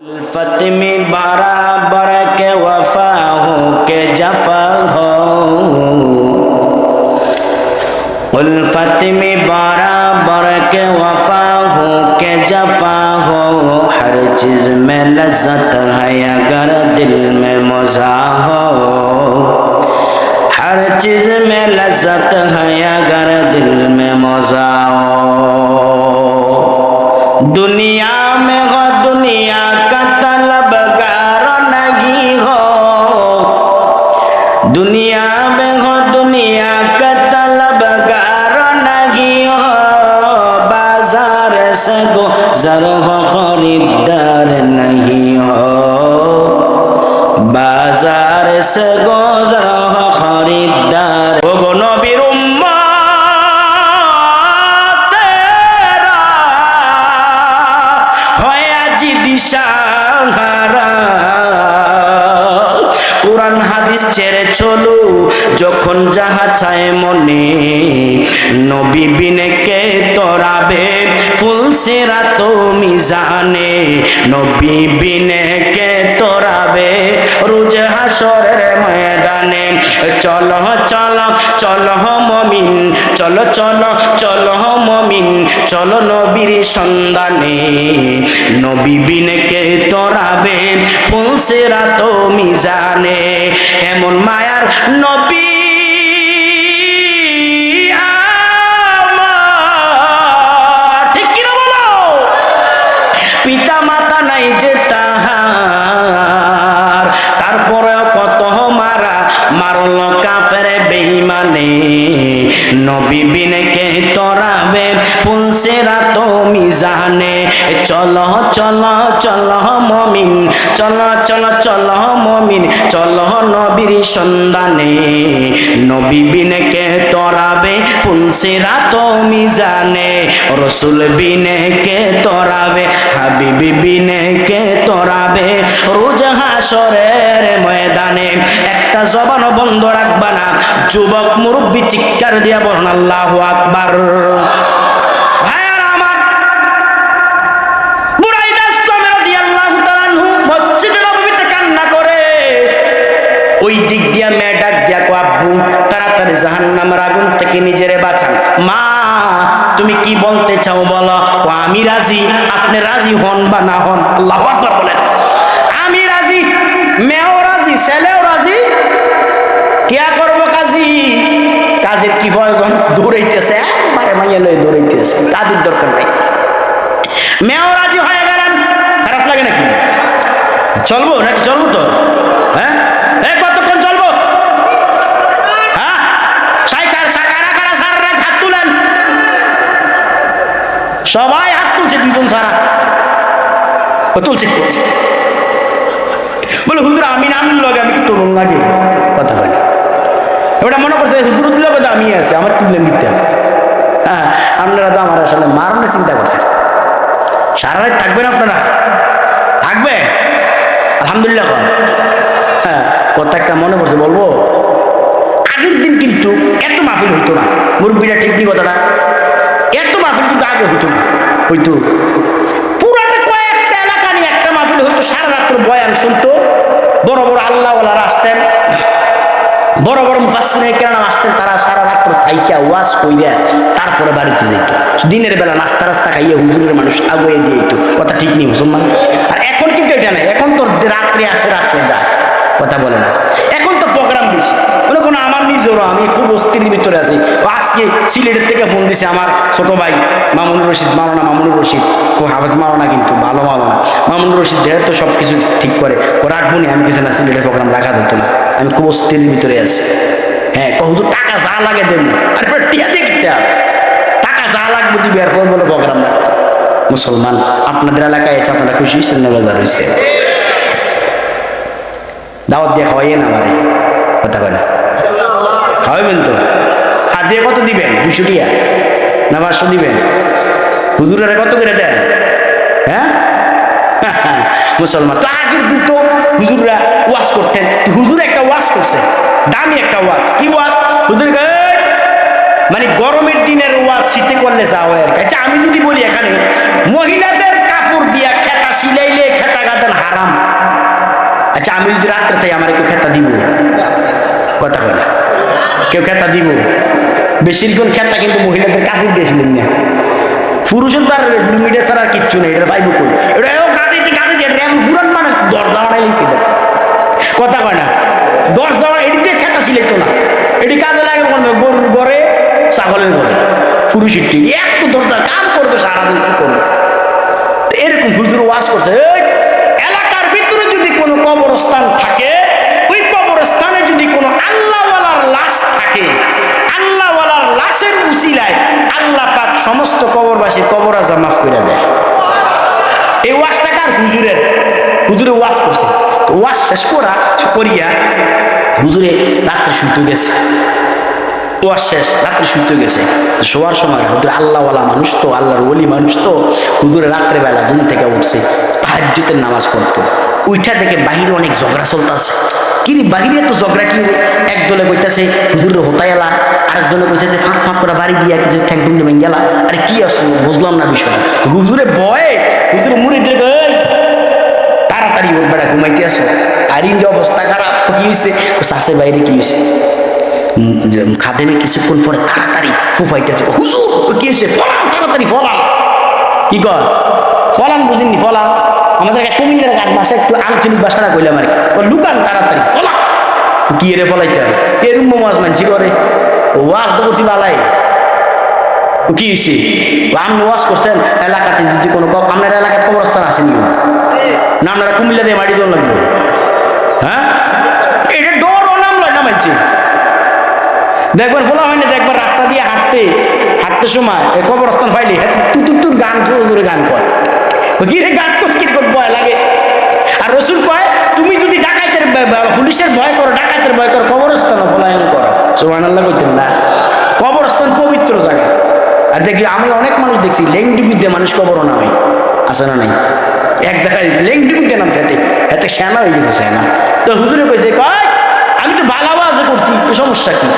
उल्फत में बराबर के वफा हो के जफा हो, उल्फत में बराबर के वफा हो के जफा हो। हर चीज में लज्जत है अगर दिल में मज़ा हो, हर चीज में लज्जत है अगर दिल में मज़ा हो। दुनिया में हो दुनिया का तलबगार नहीं हो, दुनिया में हो दुनिया का तलबगार नहीं हो। बाजार से गुजर हो खरीदार नहीं हो, बाजार से गुजर हो खरीदार। ओ गो नबीर কুরআন হাদিস ছেড়ে চলো যখন যাহা চায় মনে, নবী বিনে কে তোরাবে ফুল সিরাত মিজানে, নবী বিনে কে তোরাবে রোজ হাসরের ময়দানে। চলো চলো চলো মুমিন, চলো চলো চলো মুমিন, চলো নবীর সন্ধানে, নবী বিনে কে তোরাবে ফুল সিরাত মিজানে। এমন মায়ার নবী আমার, ঠিক কিনা বলো? পিতা মাতা নাই যে তাহার, তারপরেও কত মারা মারল কাফের বেঈমানে, নবী বিনে কে তোরাবে ফুল সিরাত মিজানে। চলো চলো চলো মুমিন, চলো চলো চলো মুমিন, চলো নবীর সন্ধানে, নবী বিনে কে তোরাবে ফুল সিরাত মিজানে। রাসূল বিনে কে তোরাবে, হাবিবি বিনে কে তোরাবে রোজ হাসরের ময়দানে। একটা জবান বন্ধ রাখবা না, যুবক মুরব্বী চিৎকার দিয়া বলেন আল্লাহু আকবার। ওই দিক দিয়া মেয়ে ডাক দিয়া কো আব্বু তাড়াতাড়ি জাহান্নামের আগুন থেকে নিজেরে বাঁচান। মা তুমি কি বলতে চাও বলো? ও আমি রাজি, আপনি রাজি হন বা না হন। আল্লাহু আকবার বলেন। আমি রাজি, মেয়েও রাজি, ছেলেও রাজি। কিয়া করবো কাজী? কাজের কি প্রয়োজন? দৌড়াইতেছে, একবারে মাইয়া লয়ে দৌড়াইতেছে, কাজের দরকার নাই। মেয়েও রাজি হয়ে গেলেন, খারাপ লাগে নাকি? চলবো নাকি? চলবো তো, হ্যাঁ কতক্ষণ চলবো? হ্যাঁ সাইকার সাকারা কারা সারা হাত তুলেন, সবাই হাত তুলছে, দুজন সারা তুলছে তুলছে। বলে হুজুর আমি নাম লগে আমি কি তরুণ লাগে কথা বলে, ওটা মনে করছে হুজুর দিলে বোধ আমি আছে আমার তুললে নিতে। হ্যাঁ আপনারা তো আমার আসলে মারণে চিন্তা করছেন। সারা রাত থাকবেন আপনারা? থাকবেন আলহামদুলিল্লাহ। হ্যাঁ কথা একটা মনে পড়ছে বলবো, আগের দিন কিন্তু এত মাহফিল হইতো না। মুরব্বীরা ঠিক কি কথাটা, এত মাহফিল কিন্তু আগে হইতো না। হইতো পুরাটা কয়েকটা এলাকা নিয়ে একটা মাহফিল হইতো, সারা রাত্র বয়ান শুনতো, বড় বড় আল্লাহওয়ালারা আসতেন, বড় বড় মুফাসসিরিনে কেরাম আসতেন, তারা সারা রাত্র থাইকা ওয়াজ কইরা তারপরে বাড়িতে যেত। দিনের বেলা নাস্তা রাস্তা খাইয়ে হুজুরের মানুষ আগুয়ে দিয়ে যেত। কথা ঠিক নেই মুসলমান? আর এখন কিন্তু এটা নেই, এখন তো রাত্রে আসে রাত্রে যায়, কথা বলে না। এখন তো প্রোগ্রাম বেশি। মনে কোনো আমার নিজেরও, আমি খুব অস্থির ভিতরে আছি। আজকে সিলেটের থেকে ফোন দিছে আমার ছোট ভাই মামুনুর রশিদ, মাওলানা মামুনুর রশিদ, খুব হাফেজ মাওলানা, কিন্তু ভালো মাওলানা মামুনুর রশিদ। দেয় তো সব কিছু ঠিক করে, ও রাখবো নি, আমি কিছু না, সিলেটের প্রোগ্রাম রাখা যেত না, আমি খুব অস্থির ভিতরে আছি। হ্যাঁ হুজুর টাকা যা লাগে দেবো, আর টিয়া দেখতে টাকা যা লাগবে দিবে, এরপর বলে প্রোগ্রাম রাখতে। মুসলমান আপনাদের এলাকায় এসে আপনারা খুশি হয়েছেন না? বাজার হয়েছে, দাওয়াত দিয়ে খাওয়াইয়েন আমারে, কথা বলে খাওয়াবেন তো? আর দিয়ে কত দিবেন? 200 টিয়া না 500 দিবেন? হুজুরের কত করে দেন? হ্যাঁ মুসলমান তো আগের দিন তো হুজুররা ওয়াজ করতেন, হুজুর একটা ওয়াজ করছে, দামি একটা ওয়াজ। কি ওয়াজ? হুজুর মানে গরমের দিনের ওয়াজ শীতে করলে যাও আর কি। আচ্ছা আমি যদি বলি এখানে মহিলাদের কাপড় দিয়া খেতা সিলাইলে খেতা গাতেন হারাম। আচ্ছা আমি যদি রাত্রে তাই আমার কেউ খেতা দিব? কথা বলে না, কেউ খেতা দিব? বেশিরক্ষণ খেতা কিন্তু মহিলাদের কাপড় দিয়েছিলেন না, পুরুষের তো আর লুঙ্গিটা ছাড়া আর কিচ্ছু নেই। এটা পাইব কই? এটা গাড়িতে গাড়িতে র্যাম পুরান মানে দরজা বানাইছিল। কথা কয় না, দরজা এটি দিয়ে খেতা সিলাইতো না। এটি কাজে লাগে গরুর ঘরে, ছাগলের ঘরে, পুরুষের টিভি একটু দরজা কাম করতো সারাদিন, কি করবো? এরকম হুজুর ওয়াজ করছে, এলাকার ভিতরে যদি কোনো কবরস্থান থাকে, ওই কবরস্থানে যদি কোনো আল্লাহওয়ালার লাশ থাকে, আল্লাহওয়ালার লাশের উসিলায় আল্লাহ পাক সমস্ত কবরবাসী কবর আযাব মাফ করে দেয়। এই ওয়াজটা কার? হুজুরের। হুজুরে ওয়াজ করছে। ওয়াজ শেষ করিয়া হুজুরে রাত্রে শুতে গেছে। ওয়াজ শেষ, রাত্রে শুতে গেছে। শোয়ার সময় হুজুর আল্লাহওয়ালা মানুষ তো, আল্লাহর ওলি মানুষ তো, হুজুরে রাত্রেবেলা ঘুম থেকে উঠছে, তাহাজ্জুদের নামাজ পড়তো। উইঠা দেখে বাহিরে অনেক ঝগড়া চলতেছে। কি রে বাহিরে তো ঝগড়া কি রে? একদলে কইতাছে হুজুর হোতাই এলা, আরেকজনে কইছে যে ফাঁক ফাঁক করে বাড়ি দিয়া কিছু ঠ্যাং টুঙ্গে ভেঙে গেলা। আরে কি আসলো বুঝলাম না বিষয়টা। হুজুরে ভয়ে হুজুরে মুড়ি দিয়ে তাড়াতাড়ি ওর বেড়া ঘুমাইতে আসো। আর ইন্দি অবস্থা খারাপ। কি হয়েছে? শাসের বাইরে কি হয়েছে? খাদেমে কিছুক্ষণ পরে তাড়াতাড়ি ফুফাইতেছে, হুজুর কি হয়েছে? ফলান, তাড়াতাড়ি ফলান। কি কর? ফলান বুঝিনি? ফলান আমাদের কুমিল্লার গাছ বাসা একটু আঞ্চলিক ভাষাটা কইলাম আর কি। লুকান তাড়াতাড়ি ফলান। কি রে ফলাইতে হবে? এরম ওয়াজ মানছি করে, ওয়াজ তো করছি বালাই। কি হয়েছে? আপনি ওয়াজ করছেন এলাকাতে যদি কোনো, আপনার এলাকায় কবরস্থান আসেনি না? আপনারা কুমিল্লা দিয়ে বাড়ি দেওয়া লাগবে? হ্যাঁ, এটা ডর ও নাম লয় না মানছি। দেখবার ফলা হয় না, দেখবার রাস্তা দিয়ে হাঁটতে সময় কবরস্থান ফাইলি তুর গান জোরে গান কর। কি রে গান করছে? কি ভয় লাগে? আর রসুল কয় তুমি যদি ডাকাতের পুলিশের ভয় করো, ডাকাতের ভয় করো, কবরস্থান ফলায়ন করো। সুবহানাল্লাহ কইতেন না? কবরস্থান পবিত্র জায়গা। আর দেখি আমি অনেক মানুষ দেখছি লেংডুকুতে মানুষ কবরও নামে, আছে না নাই? এক দেখায় লেংডুকুতে নামছে, এতে সেনা হয়ে গেছে সেনা। তো হুজুরে কইছে কয় আমি তো ভালো আওয়াজ করছি, তো সমস্যা কি?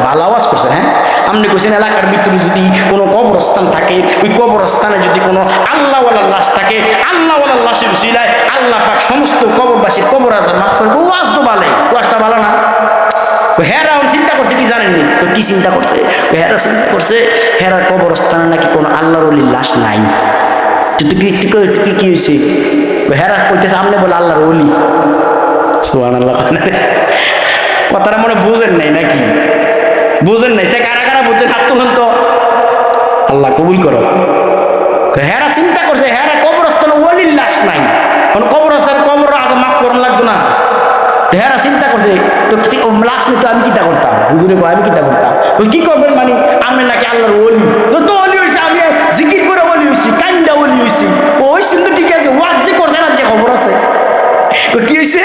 ভালো আওয়াজ করছেন? হ্যাঁ, আপনি কইছেন এলাকার ভিতরে যদি কোনো কবরস্থান থাকে, ওই কবরস্থানে যদি কোনো আল্লাহওয়ালার লাশ থাকে, আল্লাহওয়ালার লাশের উসিলায় আল্লাহ পাক সমস্ত কবরবাসীর কবর আযাব মাফ করবে। ওয়াজ তো ভালো, ওয়াজটা ভালো না? হেরা চিন্তা করছে কি জানেননি? তো কি চিন্তা করছে? হেরা চিন্তা করছে হেরার কবরস্থানে নাকি কোনো আল্লাহর ওলির লাশ নাই। কি হয়েছে? হেরা কইতেছে আপনি বলে আল্লাহর ওলি। সুবহানাল্লাহ। কথাটা মনে বুঝেন নাই নাকি? বুঝেন নাই? সে কারা কারা বুঝছেন হাত তুলেন তো, আল্লাহ কবুল করো। হেরা চিন্তা করছে হেরা কবরস্থানে ওলির লাশ নাই, কবরস্থান কবর আযাব মাফ করার লাগতো না। হেরা চিন্তা করছে তো লাশ নিত আমি কিতা করতাম? হুজুরে কয় আমি কিতা করতাম? কি করবেন মানে আমি নাকি আল্লাহর ওলি? তো ওলি হয়েছে, আমি জিকির করে ওলি হয়েছি, কাইন্দা ওলি হয়েছি। ওই কিন্তু ঠিক আছে, ওয়াজ যে করছে না, যে খবর আছে। কি হয়েছে?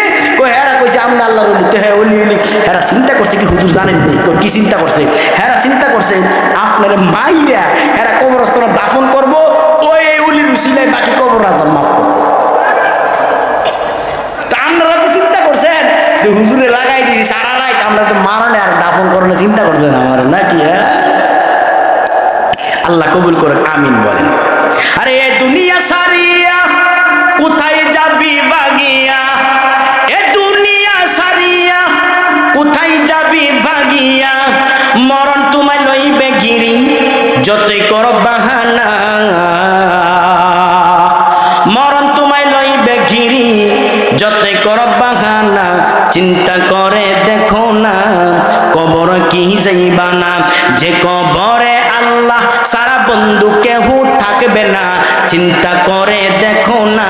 হেরা কইছে আমি আল্লাহর ওলি। তো হ্যাঁ ওলি ওলি। হেরা চিন্তা করছে কি হুজুর জানেন কি চিন্তা করছে? হেরা চিন্তা করছে আপনার মাইরা হেরা কবরস্থানে দাফন করবো, ওই ওলির উসিলায় বাকি কবর আযাব মাফ করবো। তা আপনারা তো চিন্তা করছেন যে হুজুরে লাগাই দিয়েছি সারা রাত, আমরা তো মারানে আর দাফন করানো চিন্তা করছেন আমার নাকি? হ্যাঁ, আল্লাহ কবুল করে আমিন বলেন। আরে এ দুনিয়া সারিয়া কোথায় যাবি বাগিয়া? এ দুনিয়া সারিয়া কোথায় যাবি বাগিয়া? মরণ তোমায় লইবে গিরি যতই কর বাহানা। মরণ তোমায় লইবে গিরি যতই কর বাহানা। চিন্তা করে দেখো না কবর কি যাইবা না। যে কবরে আল্লাহ সারা বন্ধু কেহ থাকবে না। চিন্তা করে দেখো না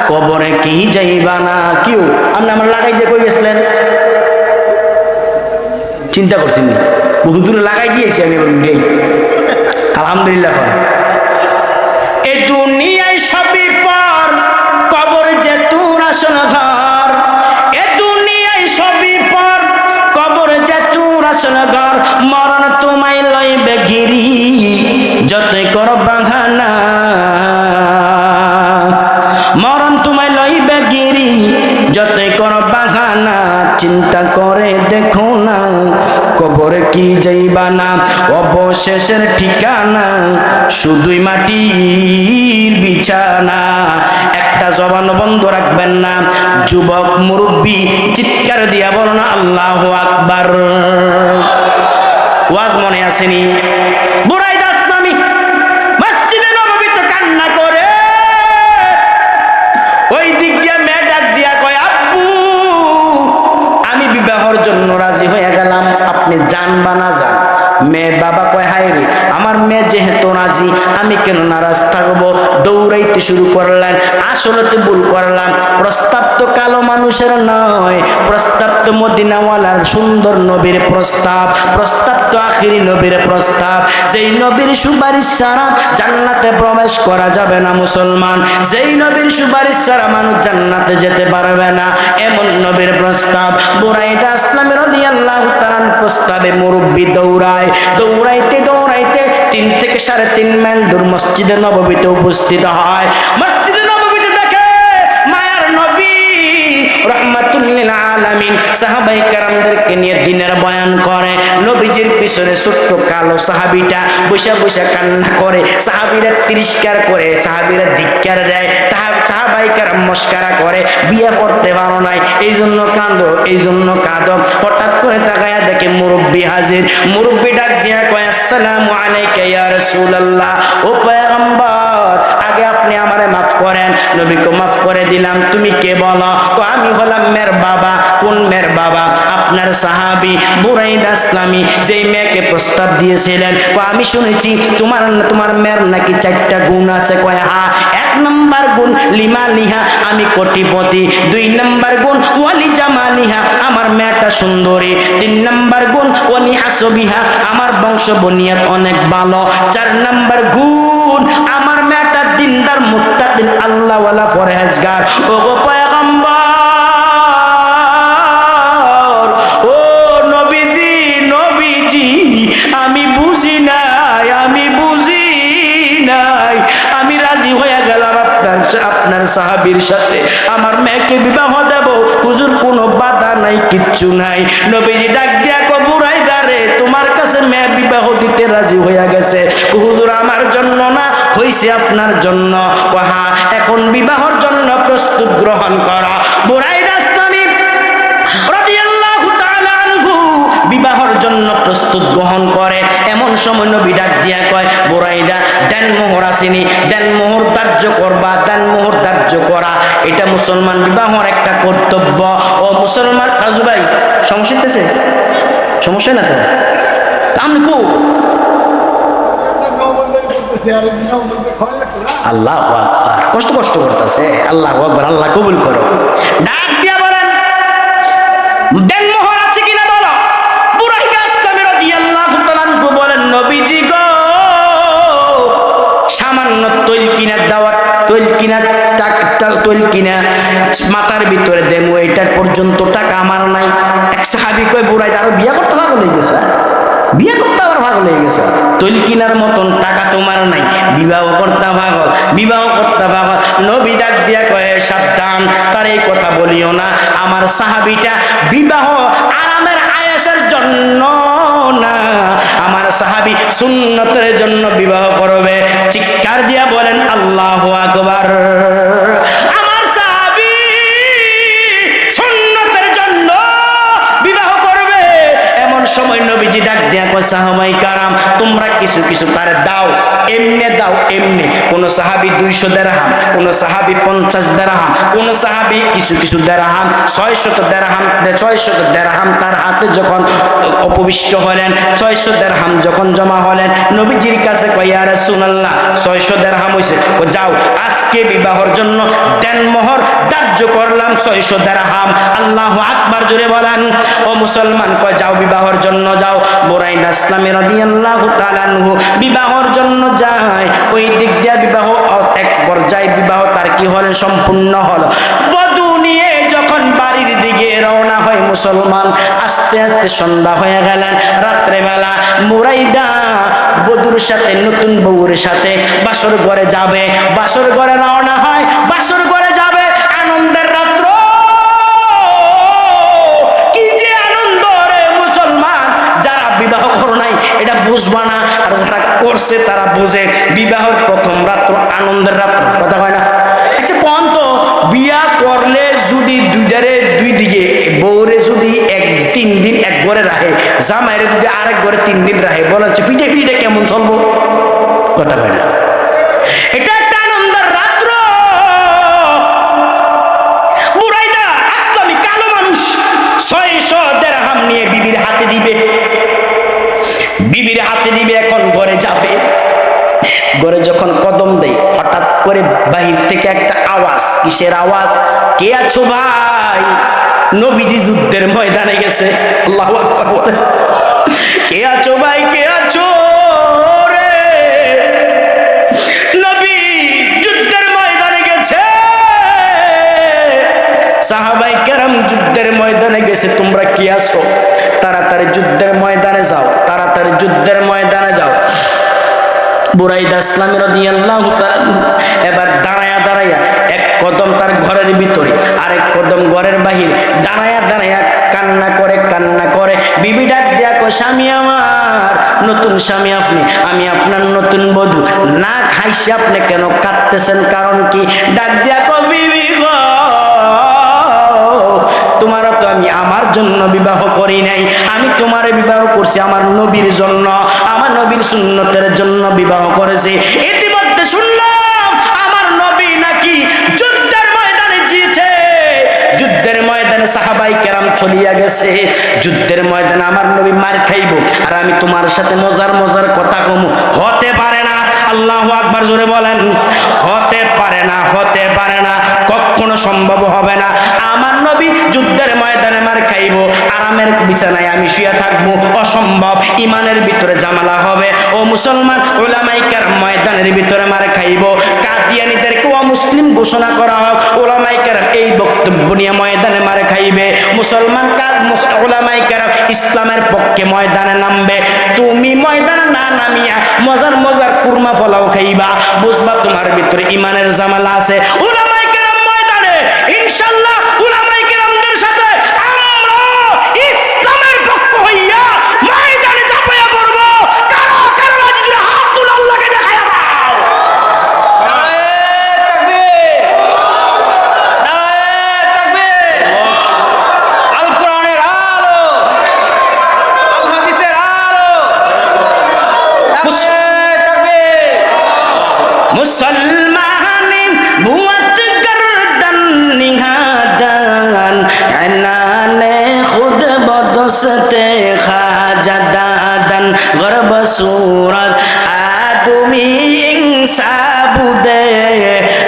কবরে কি যাইবা না। কেউ আপনি আমার লাগাই দিয়ে কই গেছিলেন? চিন্তা করছেন? হুজুরে লাগাই দিয়েছি আমি এবার উঠেই আলহামদুলিল্লাহ। এ দুনিয়ায় সবই পর, কবর যে তোর আসল ঘর। এ দুনিয়ায় সবই পর, কবর যে তোর আসল ঘর। মরণ তোমায় লইবে গিরি যতই কর বাহানা। মরণ তোমায় লইবে গিরি যতই কর বাহানা। চিন্তা করে দেখো না কবরে কি যাইবা না। অবশেষের ঠিকানা শুধুই মাটির বিছানা। একটা একটা জবান বন্ধ রাখবেন না। যুবক মুরব্বী চিৎকার দিয়া বলো না আল্লাহু আকবার। ওয়াজ মনে আসেনি? বুরাইদা আসলামী মসজিদে নববীতে কান্না করে ওই দিক দিয়ে মেয়ে ডাক দিয়া কয়, আব্বু আমি বিবাহের জন্য রাজি হয়ে গেলাম, আপনি যান বা না যান। মেয়ের বাবা কয়, হায় রে, আমার মেয়ে যেহেতু রাজি আমি কেন নারাজ থাকবো। দৌড়াইতে শুরু করলেন। আসলে তো ভুল করলাম, প্রস্তাব তো কালো মানুষের নয়, প্রস্তাব তো মদিনাওয়ালার সুন্দর নবীর প্রস্তাব, প্রস্তাব তো আখিরি নবীর প্রস্তাব। যেই নবীর সুপারিশ ছাড়া জান্নাতে প্রবেশ করা যাবে না মুসলমান, যেই নবীর সুপারিশ ছাড়া মানুষ জান্নাতে যেতে পারবে না, এমন নবীর প্রস্তাব। বুরাইদা আসলামী রাদিয়াল্লাহু তাআলা প্রস্তাবে মুরব্বি দৌড়ায়। দৌড়াইতে দৌড়াইতে 3 থেকে 3.5 মাইল দূর মসজিদে নববীতে উপস্থিত হয়। মসজিদে নববীতে দেখে মায়ার নবী রাহমাতুল লিল আলামিন সাহাবায়ে কেরামদেরকে নিয়ে দ্বীনের বয়ান করে। নবীজির পিছনে ছোট্ট কালো সাহাবীটা বসে বসে কান্না করে, সাহাবীরা তিরস্কার করে, সাহাবীরা ধিক্কার দেয়, সাহাবায়ে কেরাম মস্করা করে, বিয়ে করতে পারো নাই এই জন্য কাঁদো, এই জন্য কাঁদো। হঠাৎ করে তাকায়া দেখে মুরব্বি হাজির। মুরব্বি ডাক দিয়া কয়, আসসালামু আলাইকা ইয়া রাসূলুল্লাহ, ও পয়গম্বর আগে আপনি আমারে মাফ করেন। নবীকে মাফ করে দিলাম। তুমি কে বলো? আমি হলাম মেয়ের বাবা। কোন মেয়ের বাবা? আপনার সাহাবী বুরাইদা আসলামী, যেই মেয়েকে প্রস্তাব দিয়েছিলেন। আমি শুনেছি তোমার মেয়ের নাকি 4টা গুণ আছে। কয় হ্যাঁ। 1 নাম্বার গুণ লিমালিহা, আমি কোটিপতি। 2 নাম্বার গুণ ওয়ালি জামালিহা, আমার মেয়েটা সুন্দরী। 3 নাম্বার গুণ ওয়ালি হাসবিহা, আমার বংশ বনিয়াত অনেক ভালো। 4 নাম্বার গুণ আমার মেয়েটা দিনদার মুত্তাকিন আল্লাহওয়ালা পরহেজগার। ও গো পয়গম্বর, ও নবীজি, নবীজি আমি বুঝি নাই, আমি বুঝি নাই, আমি রাজি হয়ে গেলাম আপনার সাহাবীর সাথে আমার মেয়েকে বিবাহ দেব। হুজুর কোনো বাধা নাই, কিচ্ছু নাই। নবীজি ডাক দিয়া কয়, বুরাইদা রে, তোমার কাছে মেয়ে বিবাহ দিতে রাজি হয়ে গেছে। হুজুর আমার জন্য না, হইছে আপনার জন্য। হ্যাঁ, এখন বিবাহের জন্য প্রস্তুত গ্রহণ করা। বুরাইদা আসলামী রাদিয়াল্লাহু তাআলা আনহু বিবাহের জন্য প্রস্তুত গ্রহণ করে। এমন সময় নবী ডাক দিয়া কয়, বুরাইদা দেন মোহর আসেনি, দেন মোহর ধার্য করবা, দেন মোহর ধার্য করা এটা মুসলমান বিবাহের একটা কর্তব্য। ও মুসলমান রাজু ভাই, সমস্যা হইতেছে? সমস্যা না তো? আমি কো আল্লাহু আকবার, কষ্ট করতেছে। আল্লাহু আকবার, আল্লাহ কবুল করো। ডাক দিয়া বলেন, দেন মোহর আছে কিনা বলো। বুরাইদা আসলামী রাদিয়াল্লাহু তাআলা আনহু বলেন, নবীজি গো, সামান্য তৈল কিনার দাওয়াত, তৈল কিনা মাথার ভিতরে দেবো, এটার পর্যন্ত টাকা আমার নাই। এক সাহাবী কয়, বুরাইদা আরো বিয়ে করতে পাগল হয়ে গেছে, বিয়ে করতে আবার পাগল হয়ে গেছে, তৈল কিনার মতন টাকা তোমার নাই, বিবাহ করতে পাগল, বিবাহ করতে পাগল। নবী ডাক দিয়া কয়, সাবধান, তার এই কথা বলিও না। আমার সাহাবীটা বিবাহ আরামের আয়েশের জন্য না, আমার সাহাবী সুন্নতের জন্য বিবাহ করবে। চিৎকার দিয়া বলেন আল্লাহু আকবার। আমার সাহাবী সুন্নতের জন্য বিবাহ করবে। এমন সময় নবীজি ডাক দিয়া কয়, সাহাবায়ে কেরাম তোমরা কিছু কিছু তার দাও, এমনে দাও, এমনে। কোন সাহাবী 200 দিরহাম, কোন সাহাবী 50 দিরহাম, কোন সাহাবী কিছু কিছু দিরহাম, 600 দিরহাম, 600 দিরহাম তার হাতে যখন উপবিষ্ট হলেন, 600 দিরহাম যখন জমা হলেন, নবীজির কাছে কয়, ইয়া রাসূলুল্লাহ 600 দিরহাম হইছে, যাও আজকে বিবাহের জন্য দেন মোহর ধার্য করলাম 600 দিরহাম। আল্লাহু আকবার জোরে বলেন। ও মুসলমান, কয় যাও বিবাহের জন্য যাও। বুরাইদা আসলামী রাদিয়াল্লাহু তাআলা আনহু বিবাহের জন্য যায়। ওই দিক দিয়ে বিবাহ এক পর্যায়ে বিবাহ তার কি হলো, সম্পূর্ণ হলো। বধূ নিয়ে যখন বাড়ির দিকে রওনা হয় মুসলমান, আস্তে আস্তে সন্ধ্যা হয়ে গেলেন। রাত্রে বেলা বুরাইদা বধূর সাথে, নতুন বউর সাথে বাসর ঘরে যাবে। বাসর ঘরে রওনা হয়, বাসর ঘরে যাবে। আনন্দের রাত্র, কি যে আনন্দ রে মুসলমান। যারা বিবাহ করো নাই এটা বুঝবা না, আর যারা করছে তারা বুঝে। বিবাহের প্রথম রাত্র আনন্দের রাত্র, কথা হয় না? আচ্ছা কোন তো ঘরে রাখে, জামাইরে যদি আরেক ঘরে 3 দিন রাখে, বলেন পিঠে পিঠে কেমন চলবো? কথা হয় না। এটা একটা আনন্দের রাত্র। বুরাইদা আসলামি কালো মানুষ 600 দিরহাম নিয়ে বিবির হাতে দিবে, বিবির হাতে দিবে, এখন ঘরে যাবে। ঘরে যখন কদম দেয়, হঠাৎ করে বাহির থেকে একটা আওয়াজ। কিসের আওয়াজ? কে আছো ভাই? নবীজি যুদ্ধের ময়দানে গেছে। আল্লাহু আকবার বলেন। কে আছো ভাই, কে আছো রে? নবী যুদ্ধের ময়দানে গেছে। সাহাবায়ে কেরাম যুদ্ধের ময়দানে গেছে, তোমরা কি আছো? তাড়াতাড়ি যুদ্ধের ময়দানে যাও, তাড়াতাড়ি যুদ্ধের ময়দানে যাও। বুরাইদা ইসলামী রাদিয়াল্লাহু তাআলা এবার দাঁড়ায়া দাঁড়ায়া, এক কদম তার ঘরের ভিতরে, আরেক কদম ঘরের বাহির, দাঁড়ায়া দাঁড়ায়া কান্না করে কান্না করে। বিবি ডাক দিয়া কয়, স্বামী আমার, নতুন স্বামী আপনি, আমি আপনার নতুন বধূ, না খাইছে আপনি কেন কাঁদতেছেন? কারণ কি? ডাক দিয়া কয়, বিবি গো, তোমারও তো আমি আমার জন্য বিবাহ করি নাই, আমি তোমারে বিবাহ করছি আমার নবীর জন্য, আমার নবীর সুন্নতের জন্য বিবাহ করেছি। ইতিমধ্যে শুনলাম আমার নবী নাকি যুদ্ধের ময়দানে জিতেছে। যুদ্ধের ময়দানে সাহাবায়ে কেরাম চলিয়া গেছে। যুদ্ধের ময়দানে আমার নবী মার খাইব, আর আমি তোমার সাথে মজার মজার কথা কমু। হতে পারে না। আল্লাহু আকবার জোরে বলেন। হতে পারে না, হতে পারে না, কখনো সম্ভব হবে না। আমার নবী যুদ্ধের ময়দানে মার খাইব, আরামের বিছানায় আমি শুয়ে থাকবো, অসম্ভব। ইমানের ভিতরে ঝামেলা হবে। ও মুসলমান, উলামায়ে কেরাম ময়দানের ভিতরে মার খাইব। কাদিয়ানীদেরকে অমুসলিম ঘোষণা করা হোক, উলামায়ে কেরাম এই বক্তব্য নিয়ে ময়দানে মার খাইবে। মুসলমান উলামায়ে কেরাম ইসলামের পক্ষে ময়দানে নামবে। তুমি ময়দানে না নামিয়া মজার মজার কুরমা ফলাও খাইবা, বুঝবা তোমার ভিতরে ইমানের ঝামেলা আছে। উলামায়ে কেরাম ময়দানে ইনশাআল্লাহ উলামায়ে কেরামদের সাথে আমরা ইসলামের পক্ষ হইয়া ময়দানে চাপাইয়া পড়ব। কারা কারা রাজি? হাত তুলে আল্লাহকে দেখায়া দাও। নারায়ে তাকবীর, নারায়ে তাকবীর। আল কোরআনের আলো, আল হাদিসের আলো। নারায়ে তাকবীর। মুসলমানিন বুয়াত গর্দন নিহাদান, আনানে খুদ বদসতে খাজাদান, গরব সুরত আদমি ইনসাবুদে,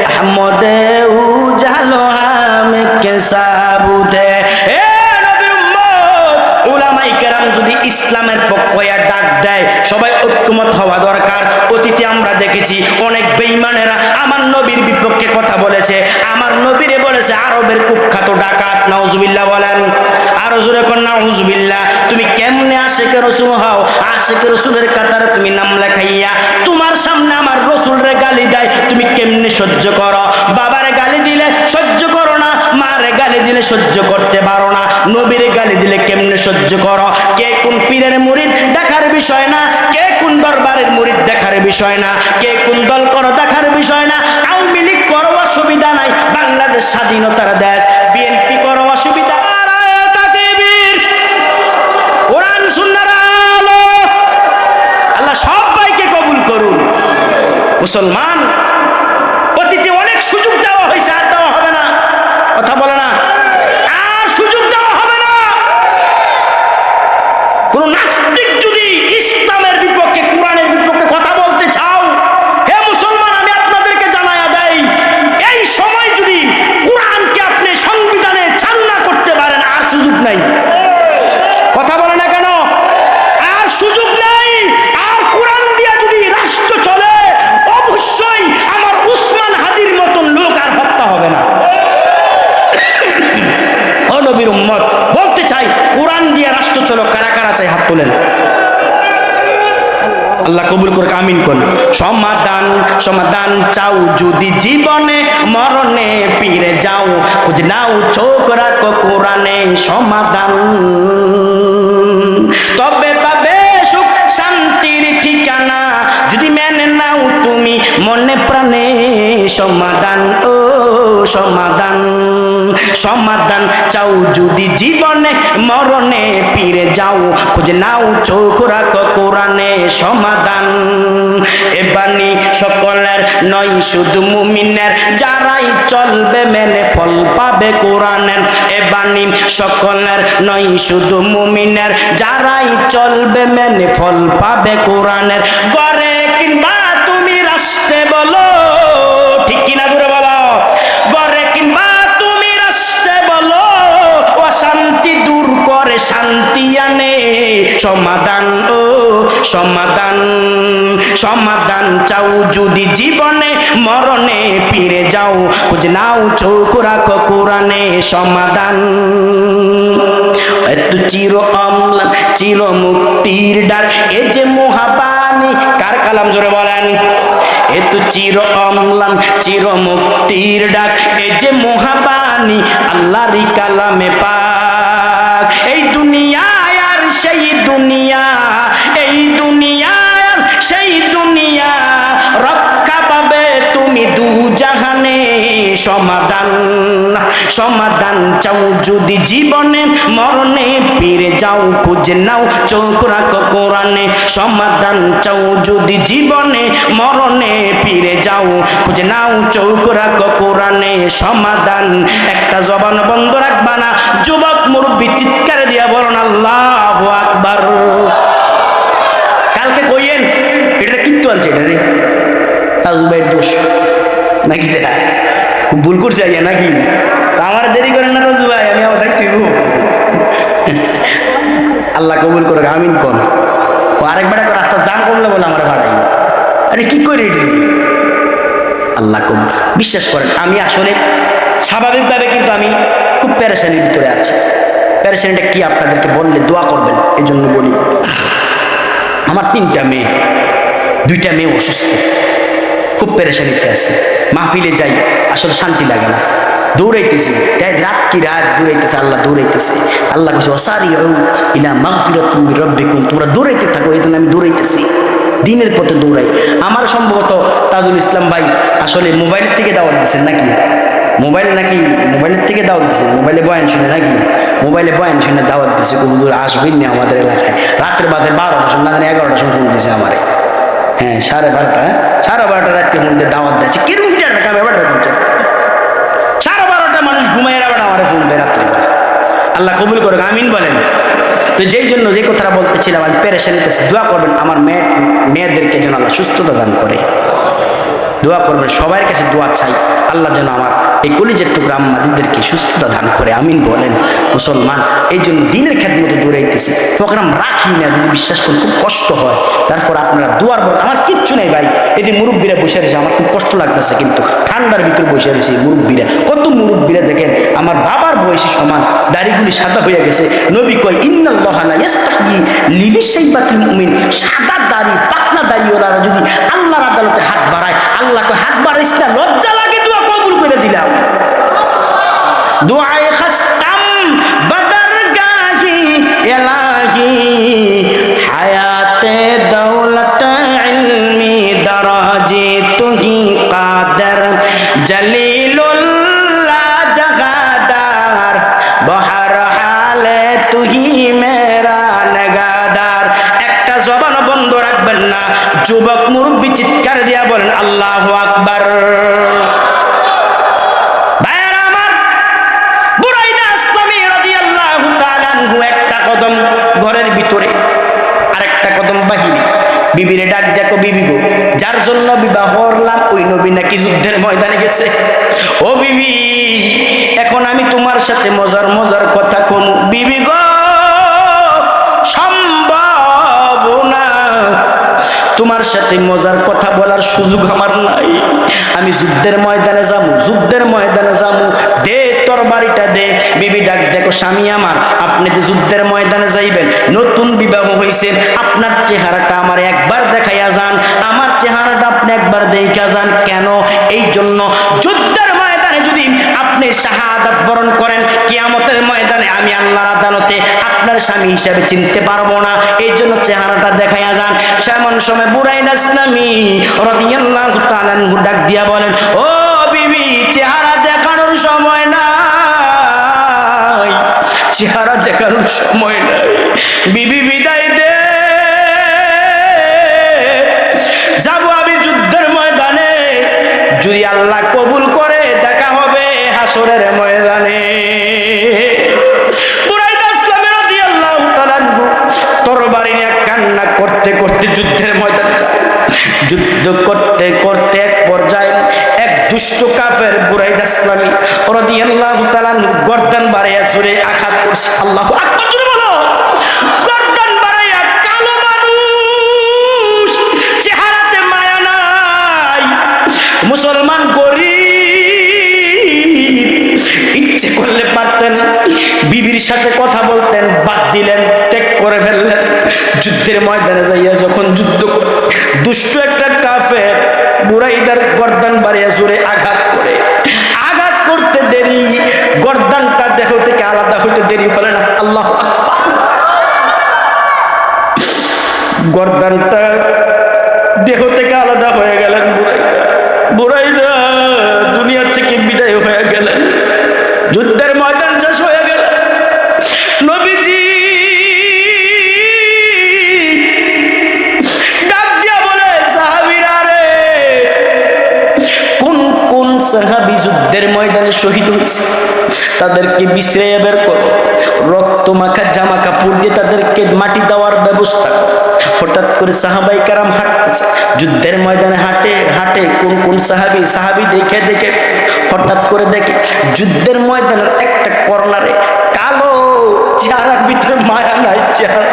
আহমদে উজালো হামে কে সাবুদে। এ নবীর উম্মত, উলামায়ে কেরাম যদি ইসলামের পক্ষে ডাক দেয়, সবাই ঐক্যমত হওয়া দরকার। অতীতে আমরা দেখেছি অনেক বেঈমানেরা আমার নবীর বিপক্ষে কথা বলেছে, আমার নবীরে বলেছে আরবের কুখ্যাত ডাকাত। নাউজুবিল্লাহ বলেন, আরো জোরে কোন নাউজুবিল্লাহ। তুমি কেমনে আশিকে রাসূল হও? আশিকে রাসূলের কাতারে তুমি নাম লেখাইয়া তোমার সামনে আমার রাসূলরে গালি দেয়, তুমি কেমনে সহ্য করো? বাবারে গালি দিলে সহ্য করো না, মারে গালি দিলে সহ্য করতে পারো না, নবীরে গালি দিলে কেমনে সহ্য করো? কে কোন পীরের মুরিদ দেখার বিষয় না, কে কোন দরবারের মুরিদ দেখার বিষয় না, কে কোন দল করো দেখার বিষয় না। আওয়ামী লীগ করো অসুবিধা নাই, বাংলাদেশ স্বাধীনতার দেশ। বিএনপি করো অসুবিধা। নারায়ে তাকবীর। কোরআন সুন্নাহর আলো। আল্লাহ সবাইকে কবুল করুন। মুসলমান, অতীতে অনেক সুযোগ দেওয়া হয়েছে, আর দেওয়া হবে না। কথা বলে না, আর সুযোগ দেওয়া হবে না। কোন নাস্তিক যদি ইসলামের বিপক্ষে, কোরআনের বিপক্ষে কথা বলতে চাও, হে মুসলমান, আমি আপনাদেরকে জানায়া দেই, এই সময় যদি কোরআনকে আপনি সংবিধানে চালু না করতে পারেন, আর সুযোগ নাই। কথা বলে না কেন? আর সুযোগ নাই। আর কোরআন দিয়া যদি রাষ্ট্র চলে, অবশ্যই আমার উসমান হাদির মতন লোক আর হত্যা হবে না। ও নবীর উম্মত, বলতে চাই, কোরআন দিয়ে রাষ্ট্র চলো। কারা কারা চাই? হাত তোলেন। আল্লাহ কবুল করে, আমিন কোন। সমাধান সমাধান চাও যদি জীবনে মরণে পীরে যাও, খুঁজ নাও চোখ রাখো কোরআনে সমাধান, তবে পাবে সুখ শান্তির ঠিকানা। যদি মেনে নাও তুমি মনে প্রাণে সমাধান, ও সমাধান। সমাধান চাও যদি জীবনে মরণে ফিরে যাও খুঁজে নাও চোখ রাখো কোরআনে সমাধান। এ বাণী সকলের নয় শুধু মুমিনের, যারাই চলবে মেনে ফল পাবে কোরআনের। এ বাণী সকলের নয় শুধু মুমিনের, যারাই চলবে মেনে ফল পাবে কোরআনের। গড়ে কিংবা তুমি রাষ্ট্রে বলো, ঠিক কিনা জোরে বলো, গড়ে কিংবা তুমি রাষ্ট্রে বলো, অশান্তি দূর করে শান্তি আনে সমাধান। ও সমাধান, সমাধান চাও যদি জীবনে মরণে ফিরে যাও খুঁজে নাও চোখ রাখো কোরআনে সমাধান। এত চির অম্লান চির মুক্তির ডাক, এ যে মহাবাণী কার কালাম জোরে বলেন। এত চির অম্লান চির মুক্তির ডাক, এ যে মহাবাণী আল্লাহরই কালামে পাক। এই দুনিয়ায় আর সেই দুনিয়া, এই দুনিয়া আর সেই দুনিয়া, রক্ষা পাবে তুমি দু জাহানে সমাধান। সমাধান চাও যদি জীবনে মরণে ফিরে যাও খুঁজে নাও চোখ রাখো কোরআনে সমাধান। চাও যদি জীবনে মরণে ফিরে যাও খুঁজে নাও চোখ রাখো কোরআনে সমাধান। একটা জবান বন্ধ রাখবা না, যুবক মুরব্বী চিৎকার দিয়া বলুন আল্লাহু আকবার। কালকে কইয়েন এটা কিন্তু আনছে, এটা রে তাজুবাইয়ের দোষ নাকি, খুব ভুল করছে আইয়া নাকি, আমার দেরি করেন না তাজু ভাই, আমি আবার থাকতে আল্লাহ কবুল করে আমিন কোন। ও আরেকবার রাস্তা জাম করলে বলে আমার ভাড়াই, আরে কি করে আল্লাহ কবুল। বিশ্বাস করেন আমি আসলে স্বাভাবিকভাবে কিন্তু আমি খুব প্যারেশানির ভিতরে আছি। প্যারেশানিটা কি আপনাদেরকে বললে দোয়া করবেন, এই জন্য বলি। আমার 3টা মেয়ে, 2টা মেয়ে অসুস্থ, খুব পেরেশানিতে আছে। মাহফিলে যাই আসলে শান্তি লাগে না, দৌড়াইতেছি রাত কি রাত দৌড়াইতেছে, আল্লাহ দৌড়াইতেছে। আল্লাহ বলছে ওয়াসারিউ ইলা মাগফিরাতিম মির রাব্বিকুম, তোমরা দৌড়াইতে থাকো, এই জন্য আমি দৌড়াইতেছি, দিনের পথে দৌড়াই। আমার সম্ভবত তাজুল ইসলাম ভাই আসলে মোবাইলের থেকে দাওয়াত দিচ্ছেন নাকি, মোবাইল নাকি মোবাইলের থেকে দাওয়াত দিচ্ছেন, মোবাইলে বয়ান শুনে নাকি, মোবাইলে বয়ান শুনে দাওয়াত দিচ্ছে হুজুর আসবেন না আমাদের এলাকায়। রাতের বাদে 12টার সময় না 11টার সময় ফোন দিছে আমারে, হ্যাঁ 12:30, 12:30 রাত্রে ফোন দিয়ে দাওয়াত দিচ্ছে। কিরম ফিটার টাকা ব্যাপারটা বলছে, 12:30 মানুষ ঘুমাইয়ের আবার আমার ফোন দেয় রাত্রিবেলা। আল্লাহ কবুল করুক আমিন বলেন। তো যেই জন্য যে কথাটা বলতেছিলাম, আমি পেরেশানিতে দোয়া করবেন আমার মেয়েদেরকে যেন আল্লাহ সুস্থতা দান করে, দোয়া করবেন সবার কাছে দোয়া চাই, আল্লাহ যেন আমার এই কলিজার টুকরা আম্মাদিদেরকে সুস্থতা দান করে আমিন বলেন। মুসলমান এই জন্য দিনের খেদমতে দৌড়াইতেছি, প্রোগ্রাম রাখি না, যদি বিশ্বাস করেন খুব কষ্ট হয়। তারপর আপনারা দোয়ার বল, আমার কিচ্ছু নেই ভাই, এতে মুরব্বীরা বসে রয়েছে, আমার খুব কষ্ট লাগতেছে, কিন্তু ঠান্ডার ভিতরে বসে রয়েছে মুরব্বীরা, কত মুরব্বীরা দেখেন আমার বাবার বয়সী সমান, দাড়িগুলি সাদা হয়ে গেছে। নবী কয় ইন্নাল্লাহা লা ইস্তাহয়ি লিশাইবাতিল মুমিন, সাদা দাড়ি পাতলা দাড়ি ওরা যদি আল্লাহর আদালতে হাত বাড়ায়, আল্লাহকে হাত বাড়াইস না, লজ্জা লাগে, দোয়া কবুল করে দিলাম। দুআয়ে খাস্তাম বদরগাহি ইলাহি, হায়াতে দৌলত ইলমি দরাজি তুহি কাদের, জলিলুল্লাহ জাগাদার, বহর হালে তুহি মেরা নগাদার। একটা জবান বন্ধ রাখবেন না, যুবক মুরব্বী চিৎকার দিয়া বলেন আল্লাহু আকবার। একটা কদম ঘরের ভিতরে, আরেকটা কদম বাহিরে। বিবিরে ডাক দেখো, বিবি গো, যার জন্য বিবাহ করলাম ওই নবী নাকি যুদ্ধের ময়দানে গেছে। ও বিবি, এখন আমি তোমার সাথে মজার মজার কথা কম। বিবি গো, সম্ভব না, তোমার সাথে মজার কথা বলার সুযোগ আমার নাই। আমি যুদ্ধের ময়দানে যাবো, যুদ্ধের ময়দানে যাবো, দে তরবারিটা দে। বিবি ডাক দেখো, স্বামী আমার, আপনি যে যুদ্ধের ময়দানে যাইবেন, নতুন বিবাহ হয়েছে, আপনার চেহারাটা আমার একবার দেখাইয়া যান, আমার চেহারাটা আপনি একবার দেখা যান। কেন? এই জন্য যুদ্ধের ময়দানে যদি আপনি শাহাদাত বরণ করেন, কিয়ামতের ময়দানে আমি আল্লাহর আদালতে আপনার স্বামী হিসাবে চিনতে পারবো না, এই জন্য চেহারাটা দেখাইয়া যান। সেমন সময় বুরাইদা ইসলামী রাদিয়াল্লাহু তাআলা আনহু ডাক দিয়া বলেন, ও বিবি, চেহারা দেখানোর সময় না, চেহারা দেখানোর সময় নাই। বিবি বিদায় দে, যাবো আমি যুদ্ধের ময়দানে, যদি আল্লাহ কবুল করে দেখা হবে হাসরের ময়দানে। বুরাইদা ইসলামী রাদিয়াল্লাহু তাআলা আনহু তরবারি নিয়ে কান্না করতে করতে যুদ্ধের ময়দানে যায়। যুদ্ধ করতে করতে এক পর্যায়ে এক দুষ্ট কাফের বুরাইদা ইসলামী রাদিয়াল্লাহু তাআলা আনহু গর্দান বাড়াইয়া জোরে আঘাত করছে। আল্লাহু আকবার, জোরে বলো। গর্দান বাড়াইয়া, কালো মানুষ, চেহারাতে মায়া নাই, মুসলমান গরিব, ইচ্ছে করলে পারতেন বিবির সাথে কথা বলতেন, বাদ দিলেন, ত্যাগ করে ফেললেন। যুদ্ধের ময়দানে যাইয়া যখন যুদ্ধ দুষ্ট একটা কাফের বুরাইদার গর্দান বাড়িয়া জোরে আঘাত করে, আঘাত করতে দেরি, গর্দানটা দেহ থেকে আলাদা হইতে দেরি হলে না। আল্লাহু আকবার, গর্দানটা দেহ থেকে আলাদা হয়ে গেলেন বুরাইদা। বুরাইদা দুনিয়া থেকে বিদায় হয়ে গেলেন। যুদ্ধের ময়দান শেষ হয়ে গেল। নবীজি ডাক দিয়া বলে, সাহাবীরা রে, কোন কোন সাহাবী যুদ্ধের ময়দানে শহীদ হয়েছে তাদেরকে বিছড়াইয়া বের করো, রক্ত মাখা জামা কাপড় দিয়ে তাদেরকে মাটি দেওয়ার ব্যবস্থা করো। হঠাৎ করে সাহাবাই কারাম হাঁটতেছে, যুদ্ধের ময়দানে হাঁটে হাঁটে কোন কোন সাহাবী দেখে দেখে হঠাৎ করে দেখে যুদ্ধের ময়দানের একটা কর্নারে কালো, চেহারার ভিতরে মায়া নাই, চেহারা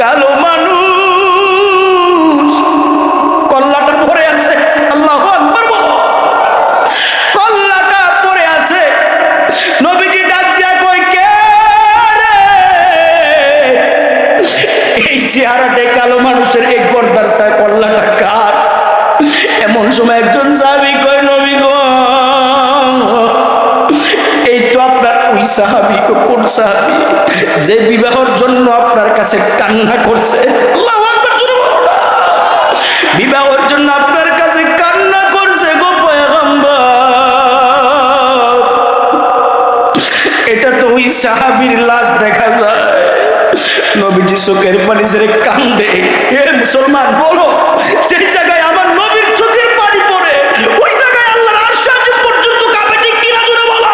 কালো মানুষ, কল্লাটা পরে আছে। আল্লাহু আকবার বলো, কল্লাটা পরে আছে। নবীজি ডাক দিয়া কই, কে রে? এই চেহারাটা কালো মানুষের, এই গর্দানটা, কল্লাটা কার? এমন সময় একজন সাহাবী কয়, নবী গো, এই তো আপনার ওই সাহাবী। কোন সাহাবী? যে বিবাহের জন্য আপনার কাছে কান্না করছে। আল্লাহু আকবার, জোরে বলো না। বিবাহের জন্য আপনার কাছে কান্না করছে গো পয়গম্বর। এটা তো ওই সাহাবীর লাশ দেখা যায়। নবীজি চোখের পানি ছেড়ে কান্দে। এ মুসলমান, বলো, সেই জায়গায় আমার নবীর চোখের পানি পড়ে, ওই জায়গায় আল্লাহর আরশ আজিম পর্যন্ত কাঁপে, ঠিক কিনা জোরে বলো।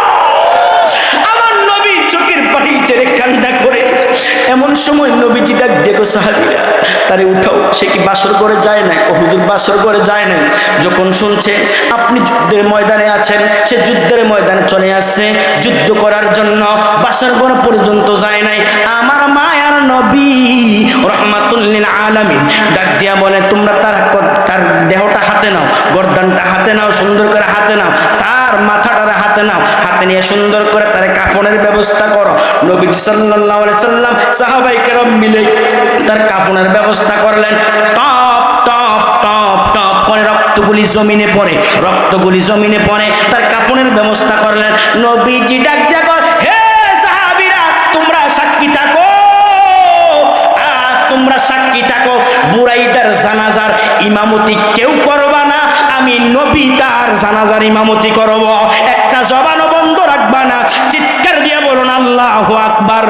আমার নবী চোখের পানি ছেড়ে কান্না করে। এমন সময় নবীজি ডাক দেখো, সাহাবীরা তারে উঠাও। সে কি বাসর করে যায় নাই? ও হুজুর, বাসর করে যায় নাই। যখন শুনছে আপনি যুদ্ধের ময়দানে আছেন, সে যুদ্ধের ময়দানে চলে আসছে যুদ্ধ করার জন্য, বাসর ঘর পর্যন্ত যায় নাই। আমার মায়ার নবী রাহমাতুল লিল আলামিন ডাক দিয়া বলে, তোমরা তার দেহটা হাতে নাও, গর্দানটা হাতে নাও, সুন্দর করে হাতে নাও, তার মাথাটা হাতে নাও, হাতে নিয়ে সুন্দর করে তার কাফনের ব্যবস্থা করো। নবী সাল্লাল্লাহু আলাইহি সাল্লাম সাহাবায়ে কেরাম মিলে তার কাফনের ব্যবস্থা করলেন। টপ টপ টপ টপ করে রক্তগুলি জমিনে পড়ে, রক্তগুলি জমিনে পড়ে, তার কাফনের ব্যবস্থা করলেন। নবীজি ডাক দিয়া কয়, হে সাহাবীরা, তোমরা সাক্ষী থাকো, আজ তোমরা সাক্ষী থাকো, বুরাইদার জানাজার ইমামতি কেউ করবা না, আমি নবী তার জানাজার ইমামতি করব। একটা জবানও বন্ধ রাখবা না। চিৎকার দিয়ে বলুন আল্লাহু আকবার।